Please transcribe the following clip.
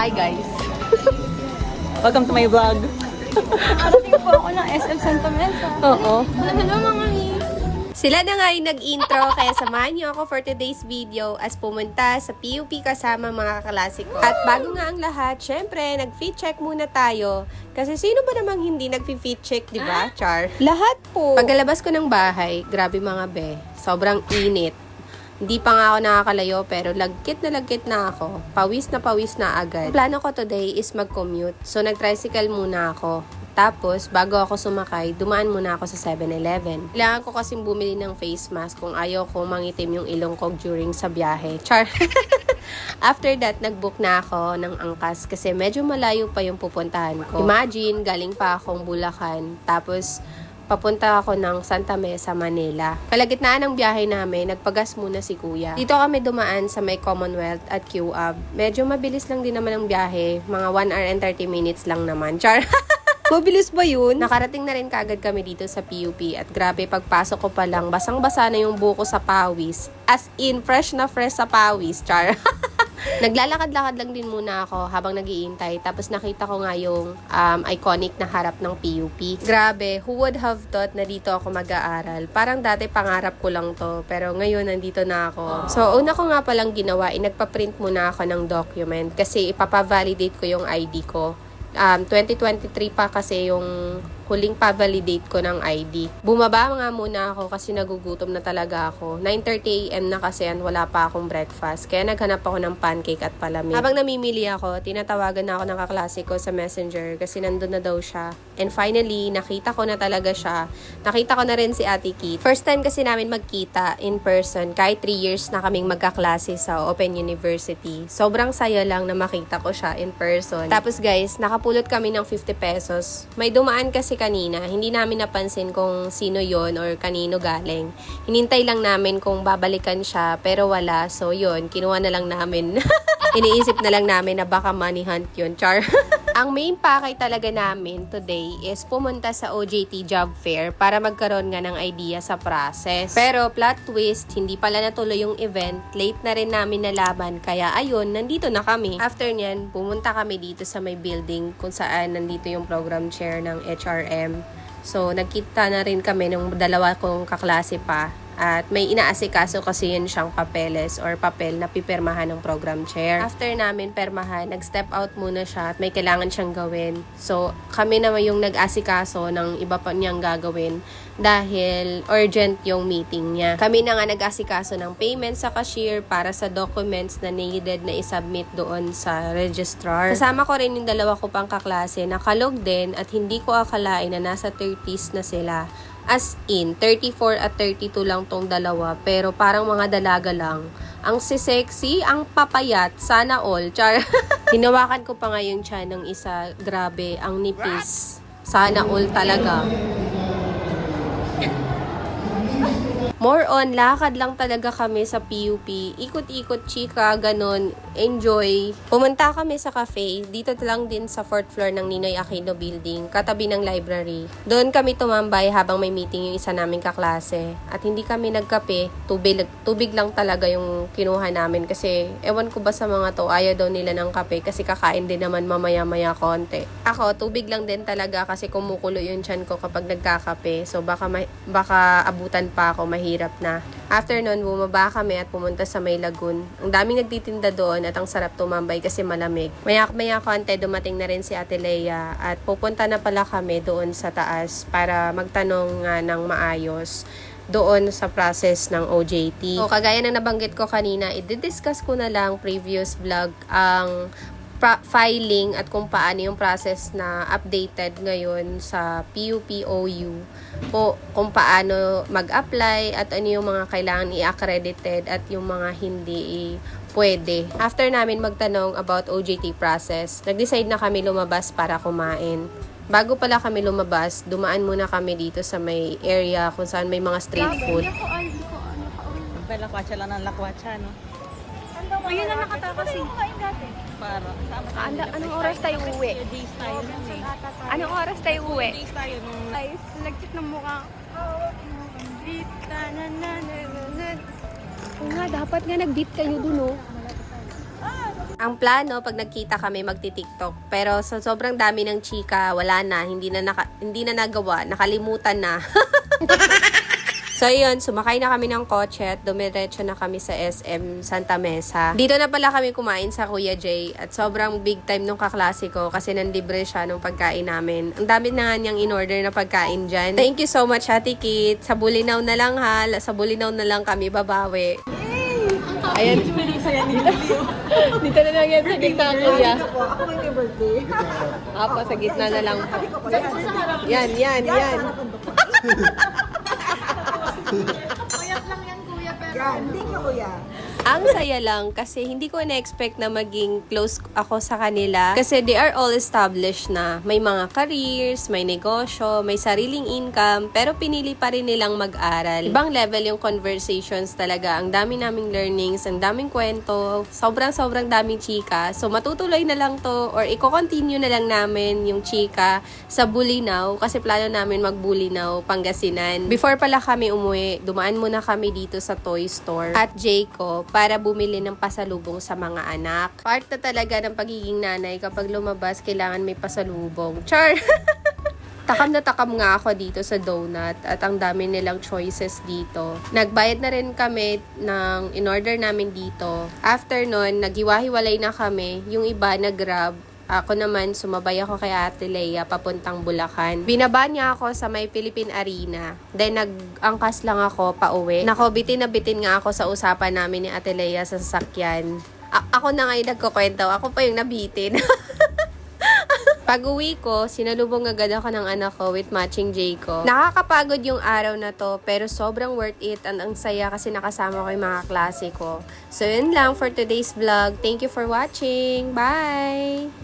Hi guys. Welcome to my vlog. Nakarating po ako ng SM Santa Mesa. Oo. Hello mga Sila na nga yung nag-intro, kaya samahan niyo ako for today's video as pumunta sa PUP kasama mga kaklase ko. At bago nga ang lahat, syempre, nag-fit check muna tayo. Kasi sino ba namang hindi nag-fit check, di ba, Char? Lahat po. Pagkalabas ko ng bahay, grabe mga be, sobrang init. Hindi pa nga ako nakakalayo pero lagkit na ako. Pawis na agad. Ang plano ko today is mag-commute. So nag-tricycle muna ako. Tapos, bago ako sumakay, dumaan muna ako sa 7-Eleven. Kailangan ko kasing bumili ng face mask kung ayaw kong mangitim yung ilong ko during sa biyahe. Char! After that, nag-book na ako ng angkas kasi medyo malayo pa yung pupuntahan ko. Imagine, galing pa akong Bulacan. Tapos, papunta ako ng Santa Mesa, Manila. Kalagitnaan ng biyahe namin, nagpagas muna si Kuya. Dito kami dumaan sa may Commonwealth at QAB. Medyo mabilis lang din naman ang biyahe. Mga 1 hour and 30 minutes lang naman. Char! Mabilis ba yun? Nakarating na rin kagad kami dito sa PUP at grabe pagpasok ko pa lang, basang-basa na yung buko sa pawis. As in, fresh na fresh sa pawis, Char. Naglalakad-lakad lang din muna ako habang nag-iintay. Tapos nakita ko nga yung iconic na harap ng PUP. Grabe, who would have thought na dito ako mag-aaral? Parang dati pangarap ko lang to, pero ngayon nandito na ako. So, una ko nga palang ginawa, nagpa-print muna ako ng document kasi ipapa-validate ko yung ID ko. 2023 pa kasi yung huling pa-validate ko ng ID. Bumaba nga muna ako kasi nagugutom na talaga ako. 9:30 AM na kasi wala pa akong breakfast. Kaya naghanap ako ng pancake at palamig. Habang namimili ako, tinatawagan na ako ng kaklase ko sa messenger kasi nandun na daw siya. And finally, nakita ko na talaga siya. Nakita ko na rin si Ate Kit. First time kasi namin magkita in person kahit 3 years na kaming magkaklase sa Open University. Sobrang saya lang na makita ko siya in person. Tapos guys, nakapulot kami ng 50 pesos. May dumaan kasi kanina, hindi namin napansin kung sino yon or kanino galing. Hinintay lang namin kung babalikan siya, pero wala. So yun, kinuha na lang namin. Iniisip na lang namin na baka money hunt yun, Char. Ang main pakay talaga namin today is pumunta sa OJT Job Fair para magkaroon nga ng idea sa process. Pero plot twist, hindi pala natuloy yung event. Late na rin namin nalaman, kaya ayun, nandito na kami. After nyan, pumunta kami dito sa may building kung saan nandito yung program chair ng HRM. So, nagkita na rin kami ng dalawa kong kaklase pa. At may inaasikaso kasi yun siyang papeles or papel na pipirmahan ng program chair. After namin permahan, nag-step out muna siya at may kailangan siyang gawin. So, kami naman yung nag-asikaso ng iba pa niyang gagawin dahil urgent yung meeting niya. Kami na nga nag-asikaso ng payment sa cashier para sa documents na needed na isubmit doon sa registrar. Kasama ko rin yung dalawa ko pang kaklase na kalog din at hindi ko akalain na nasa 30s na sila. As in, 34 at 32 lang tong dalawa, pero parang mga dalaga lang. Ang sexy, ang papayat, sana all, Char. Hinawakan ko pa nga yung tiyan ng isa, grabe, ang nipis. Sana all talaga. More on, lakad lang talaga kami sa PUP. Ikot-ikot, chika, ganun. Enjoy. Pumunta kami sa cafe. Dito lang din sa 4th floor ng Ninoy Aquino Building, katabi ng library. Doon kami tumambay habang may meeting yung isa naming kaklase. At hindi kami nagkape. Tubig lang talaga yung kinuha namin. Kasi, ewan ko ba sa mga to, ayaw daw nila ng kape kasi kakain din naman mamaya-maya konti. Ako, tubig lang din talaga kasi kumukulo yung tiyan ko kapag nagkakape. So, baka abutan pa ako, mahirap na. After nun, bumaba kami at pumunta sa may lagoon. Ang daming nagtitinda doon at ang sarap tumambay kasi malamig. Maya konti, dumating na rin si Ate Leia at pupunta na pala kami doon sa taas para magtanong nga ng maayos doon sa process ng OJT. So, kagaya ng nabanggit ko kanina, i-discuss ko na lang previous vlog ang filing at kung paano yung process na updated ngayon sa PUP-OU po, kung paano mag-apply at ano yung mga kailangan i-accredited at yung mga hindi pwede. After namin magtanong about OJT process, nag-decide na kami lumabas para kumain. Bago pala kami lumabas, dumaan muna kami dito sa may area kung saan may mga street food. Lakwatsa lang ng lakwatsa, no? Ayun na nakatakas eh. Para. Anong oras tayo uwi? Days tayo nun eh. Anong oras tayo uwi? Days tayo nung... Guys, nagtit ng mukha. Oo nga, dapat nga nag-beat kayo dun, oh. Ang plano, pag nagkita kami, magti-TikTok. Pero sa sobrang dami ng chika, wala na. Hindi na nagawa. Nakalimutan na. So, yun, sumakay na kami ng kotse at dumiretso na kami sa SM Santa Mesa. Dito na pala kami kumain sa Kuya Jay at sobrang big time nung kaklase ko kasi nanlibre siya nung pagkain namin. Ang dami na nga niyang in-order na pagkain dyan. Thank you so much, Ate Kit. Sa Bulinaw na lang ha. Sa Bulinaw na lang kami babawi. Ayan. Dito na lang yan sa gitna, Kuya. Ako may birthday. Apo, sa gitna na lang po. Yan. Payat lang yan, kuya, pero... Hindi ka kuya. Ang saya lang kasi hindi ko na-expect na maging close ako sa kanila kasi they are all established na. May mga careers, may negosyo, may sariling income, pero pinili pa rin nilang mag-aral. Ibang level yung conversations talaga. Ang dami naming learnings, ang daming kwento, sobrang daming chika. So matutuloy na lang to or i-continue na lang namin yung chika sa Bulinaw kasi plano namin mag-Bulinaw, Pangasinan. Before pala kami umuwi, dumaan muna kami dito sa toy store at Jayco para bumili ng pasalubong sa mga anak. Part na talaga ng pagiging nanay kapag lumabas, kailangan may pasalubong. Char! Takam na takam nga ako dito sa donut at ang dami nilang choices dito. Nagbayad na rin kami ng in-order namin dito. After nun, naghiwa-hiwalay na kami. Yung iba nag-grab. Ako naman, sumabay ako kay Ate Leia papuntang Bulacan. Binaba niya ako sa may Philippine Arena. Then, nag-angkas lang ako pauwi. Nako, bitin na bitin nga ako sa usapan namin ni Ate Leia sa sasakyan. Ako na ngayon nagkukwento. Ako pa yung nabitin. Pag-uwi ko, sinalubong agad ako ng anak ko with matching Jayco. Nakakapagod yung araw na to, pero sobrang worth it. Ang saya kasi nakasama ko yung mga klase ko. So, yun lang for today's vlog. Thank you for watching. Bye!